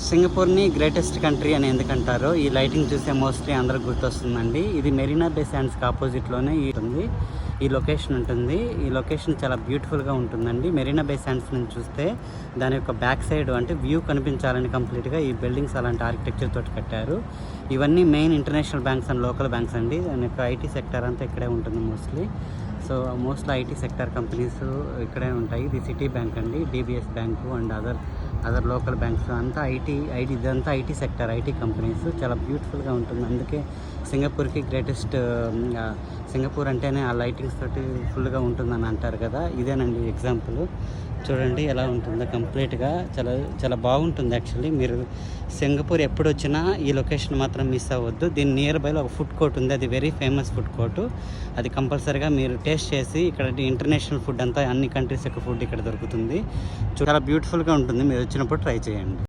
సింగపూర్ని greatest country అని ఎందుకంటారో ఈ lighting చూసే మోస్ట్లీ అందరికి గుర్తొస్తుందండి. ఇది మెరీనా బే శాండ్స్కి ఆపోజిట్లోనే ఉంటుంది ఈ లొకేషన్ ఉంటుంది. ఈ లొకేషన్ చాలా బ్యూటిఫుల్గా ఉంటుందండి. మెరీనా బే శాండ్స్ నుంచి చూస్తే దాని యొక్క బ్యాక్ సైడ్ అంటే వ్యూ కనిపించాలని కంప్లీట్గా ఈ బిల్డింగ్స్ అలాంటి ఆర్కిటెక్చర్ తోటి కట్టారు. ఇవన్నీ main international banks and local banks అండి. దాని యొక్క ఐటీ సెక్టర్ అంతా ఇక్కడే ఉంటుంది mostly. So mostly IT sector companies ఇక్కడే ఉంటాయి. ఇది సిటీ బ్యాంక్ అండి, DBS bank and other local banks అంతా ఇదంతా ఐటీ సెక్టర్, ఐటీ కంపెనీస్. చాలా బ్యూటిఫుల్గా ఉంటుంది. అందుకే సింగపూర్కి గ్రేటెస్ట్, సింగపూర్ అంటేనే ఆ లైటింగ్స్ తోటి ఫుల్గా ఉంటుందని అంటారు కదా. ఇదేనండి ఎగ్జాంపుల్. చూడండి ఎలా ఉంటుందో కంప్లీట్గా. చాలా చాలా బాగుంటుంది యాక్చువల్లీ. మీరు సింగపూర్ ఎప్పుడు వచ్చినా ఈ లొకేషన్ మాత్రం మిస్ అవ్వద్దు. దీని నియర్ బైలో ఒక ఫుడ్ కోర్ట్ ఉంది, అది వెరీ ఫేమస్ ఫుడ్ కోర్టు. అది కంపల్సరీగా మీరు టేస్ట్ చేసి, ఇక్కడ ఇంటర్నేషనల్ ఫుడ్ అంతా అన్ని కంట్రీస్ యొక్క ఫుడ్ ఇక్కడ దొరుకుతుంది. చాలా బ్యూటిఫుల్గా ఉంటుంది. మీరు వచ్చినప్పుడు ట్రై చేయండి.